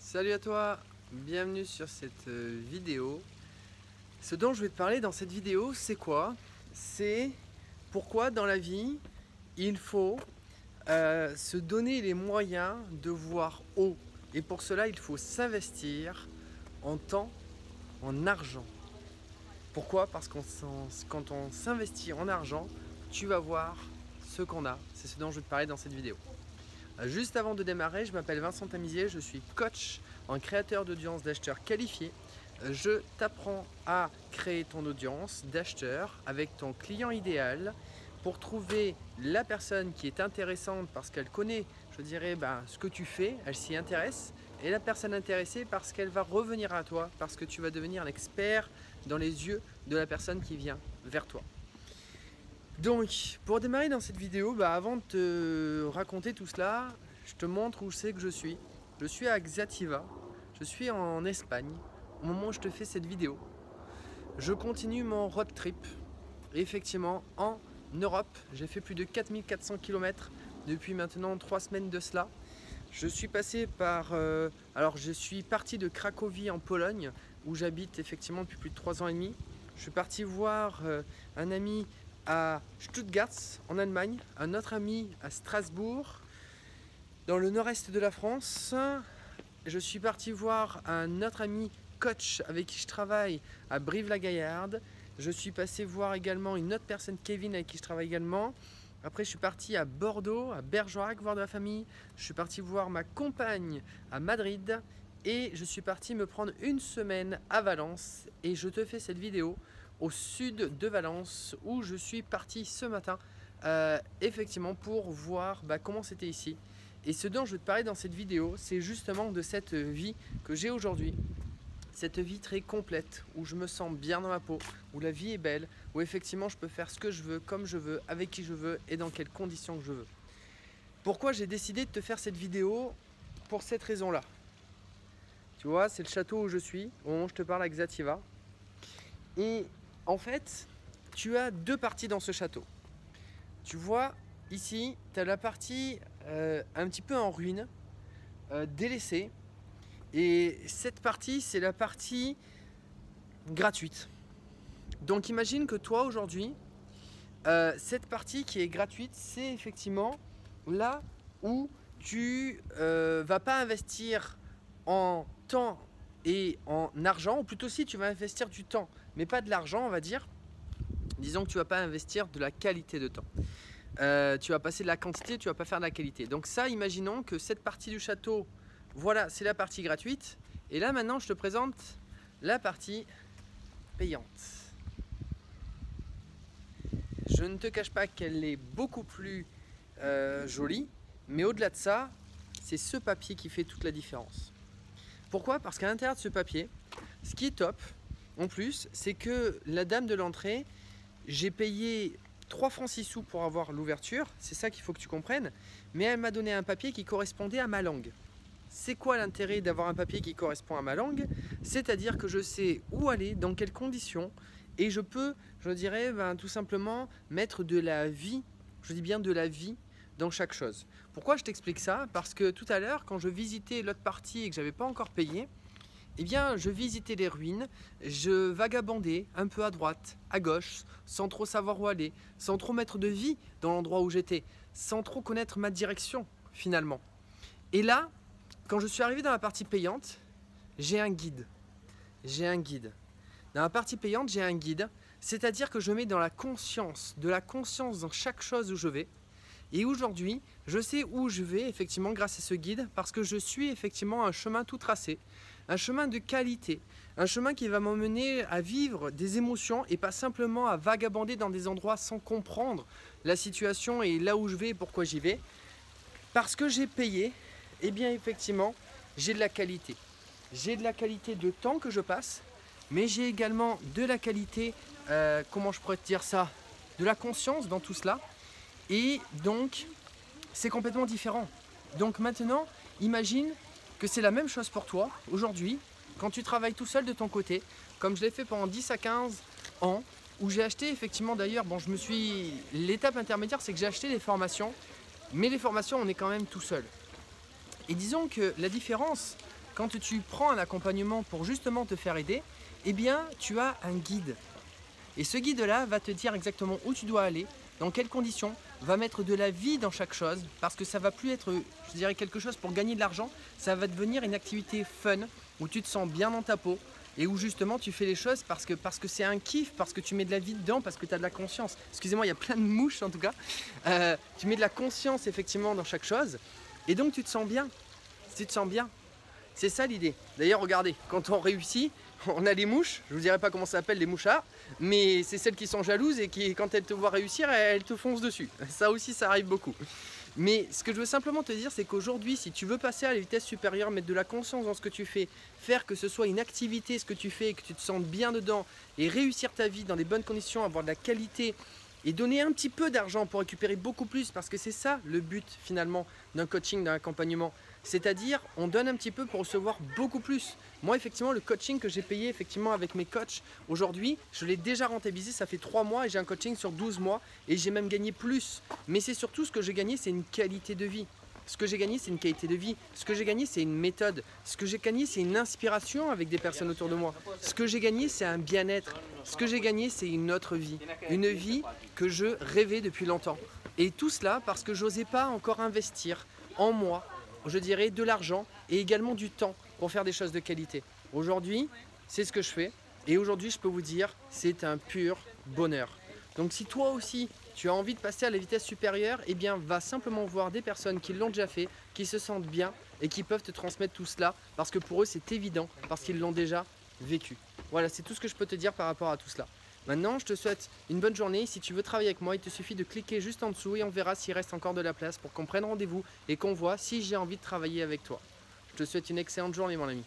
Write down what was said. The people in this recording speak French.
Salut à toi, bienvenue sur cette vidéo. Ce dont je vais te parler dans cette vidéo, c'est quoi? C'est pourquoi dans la vie, il faut se donner les moyens de voir haut. Et pour cela, il faut s'investir en temps, en argent. Pourquoi? Parce que quand on s'investit en argent, tu vas voir ce qu'on a. C'est ce dont je vais te parler dans cette vidéo. Juste avant de démarrer, je m'appelle Vincent Tamizier, je suis coach en créateur d'audience d'acheteurs qualifiés. Je t'apprends à créer ton audience d'acheteur avec ton client idéal pour trouver la personne qui est intéressante parce qu'elle connaît, je dirais, ce que tu fais, elle s'y intéresse, et la personne intéressée parce qu'elle va revenir à toi, parce que tu vas devenir l'expert dans les yeux de la personne qui vient vers toi. Donc, pour démarrer dans cette vidéo, avant de te raconter tout cela, je te montre où c'est que je suis. Je suis à Xàtiva, je suis en Espagne, au moment où je te fais cette vidéo. Je continue mon road trip, et effectivement, en Europe, j'ai fait plus de 4400 km depuis maintenant 3 semaines de cela. Je suis passé par... alors, je suis parti de Cracovie en Pologne, où j'habite effectivement depuis plus de 3 ans et demi. Je suis parti voir un ami à Stuttgart en Allemagne, un autre ami à Strasbourg dans le nord-est de la France. Je suis parti voir un autre ami coach avec qui je travaille à Brive-la-Gaillarde. Je suis passé voir également une autre personne, Kevin, avec qui je travaille également. Après, je suis parti à Bordeaux, à Bergerac, voir de la famille. Je suis parti voir ma compagne à Madrid. Et je suis parti me prendre une semaine à Valence. Et je te fais cette vidéo au sud de Valence où je suis parti ce matin effectivement pour voir comment c'était ici. Et ce dont je vais te parler dans cette vidéo, c'est justement de cette vie que j'ai aujourd'hui. Cette vie très complète, où je me sens bien dans ma peau, où la vie est belle, où effectivement je peux faire ce que je veux, comme je veux, avec qui je veux et dans quelles conditions que je veux. Pourquoi j'ai décidé de te faire cette vidéo? Pour cette raison-là. Tu vois, c'est le château où je suis, au moment où je te parle à Xàtiva. Et en fait, tu as deux parties dans ce château. Tu vois, ici, tu as la partie un petit peu en ruine, délaissée. Et cette partie, c'est la partie gratuite. Donc imagine que toi, aujourd'hui, cette partie qui est gratuite, c'est effectivement là où tu vas pas investir en temps et en argent, ou plutôt si tu vas investir du temps, mais pas de l'argent, on va dire. Disons que tu ne vas pas investir de la qualité de temps. Tu vas passer de la quantité, tu ne vas pas faire de la qualité. Donc ça, imaginons que cette partie du château, voilà, c'est la partie gratuite. Et là, maintenant, je te présente la partie payante. Je ne te cache pas qu'elle est beaucoup plus jolie, mais au-delà de ça, c'est ce papier qui fait toute la différence. Pourquoi? Parce qu'à l'intérieur de ce papier, ce qui est top, en plus, c'est que la dame de l'entrée, j'ai payé 3 francs 6 sous pour avoir l'ouverture, c'est ça qu'il faut que tu comprennes, mais elle m'a donné un papier qui correspondait à ma langue. C'est quoi l'intérêt d'avoir un papier qui correspond à ma langue? C'est-à-dire que je sais où aller, dans quelles conditions, et je peux, je dirais, tout simplement mettre de la vie, je dis bien de la vie, dans chaque chose. Pourquoi je t'explique ça? Parce que tout à l'heure, quand je visitais l'autre partie et que je n'avais pas encore payé, eh bien, je visitais les ruines, je vagabondais un peu à droite, à gauche, sans trop savoir où aller, sans trop mettre de vie dans l'endroit où j'étais, sans trop connaître ma direction, finalement. Et là, quand je suis arrivé dans la partie payante, j'ai un guide. J'ai un guide. Dans la partie payante, j'ai un guide, c'est-à-dire que je mets dans la conscience, de la conscience dans chaque chose où je vais. Et aujourd'hui, je sais où je vais effectivement grâce à ce guide parce que je suis effectivement un chemin tout tracé, un chemin de qualité, un chemin qui va m'emmener à vivre des émotions et pas simplement à vagabonder dans des endroits sans comprendre la situation et là où je vais et pourquoi j'y vais. Parce que j'ai payé, eh bien effectivement, j'ai de la qualité. J'ai de la qualité de temps que je passe, mais j'ai également de la qualité, comment je pourrais te dire ça, de la conscience dans tout cela. Et donc, c'est complètement différent. Donc maintenant, imagine que c'est la même chose pour toi, aujourd'hui, quand tu travailles tout seul de ton côté, comme je l'ai fait pendant 10 à 15 ans, où j'ai acheté effectivement d'ailleurs, l'étape intermédiaire, c'est que j'ai acheté des formations, mais les formations, on est quand même tout seul. Et disons que la différence quand tu prends un accompagnement pour justement te faire aider, eh bien tu as un guide. Et ce guide-là va te dire exactement où tu dois aller, dans quelles conditions, va mettre de la vie dans chaque chose, parce que ça va plus être, je dirais, quelque chose pour gagner de l'argent, ça va devenir une activité fun, où tu te sens bien dans ta peau, et où justement tu fais les choses parce que c'est un kiff, parce que tu mets de la vie dedans, parce que tu as de la conscience. Excusez-moi, il y a plein de mouches en tout cas. Tu mets de la conscience effectivement dans chaque chose, et donc tu te sens bien. Tu te sens bien. C'est ça l'idée. D'ailleurs, regardez, quand on réussit, on a les mouches, je ne vous dirai pas comment ça s'appelle, les mouchards, mais c'est celles qui sont jalouses et qui, quand elles te voient réussir, elles te foncent dessus. Ça aussi, ça arrive beaucoup. Mais ce que je veux simplement te dire, c'est qu'aujourd'hui, si tu veux passer à la vitesse supérieure, mettre de la conscience dans ce que tu fais, faire que ce soit une activité, ce que tu fais, que tu te sentes bien dedans, et réussir ta vie dans des bonnes conditions, avoir de la qualité, et donner un petit peu d'argent pour récupérer beaucoup plus, parce que c'est ça le but finalement d'un coaching, d'un accompagnement. C'est-à-dire, on donne un petit peu pour recevoir beaucoup plus. Moi, effectivement, le coaching que j'ai payé effectivement avec mes coachs, aujourd'hui, je l'ai déjà rentabilisé, ça fait 3 mois et j'ai un coaching sur 12 mois et j'ai même gagné plus. Mais c'est surtout ce que j'ai gagné, c'est une qualité de vie. Ce que j'ai gagné, c'est une qualité de vie. Ce que j'ai gagné, c'est une méthode. Ce que j'ai gagné, c'est une inspiration avec des personnes autour de moi. Ce que j'ai gagné, c'est un bien-être. Ce que j'ai gagné, c'est une autre vie. Une vie que je rêvais depuis longtemps. Et tout cela parce que j'osais pas encore investir en moi, je dirais, de l'argent et également du temps pour faire des choses de qualité. Aujourd'hui, c'est ce que je fais. Et aujourd'hui, je peux vous dire, c'est un pur bonheur. Donc si toi aussi, tu as envie de passer à la vitesse supérieure, eh bien va simplement voir des personnes qui l'ont déjà fait, qui se sentent bien et qui peuvent te transmettre tout cela parce que pour eux c'est évident, parce qu'ils l'ont déjà vécu. Voilà, c'est tout ce que je peux te dire par rapport à tout cela. Maintenant, je te souhaite une bonne journée. Si tu veux travailler avec moi, il te suffit de cliquer juste en dessous et on verra s'il reste encore de la place pour qu'on prenne rendez-vous et qu'on voit si j'ai envie de travailler avec toi. Je te souhaite une excellente journée, mon ami.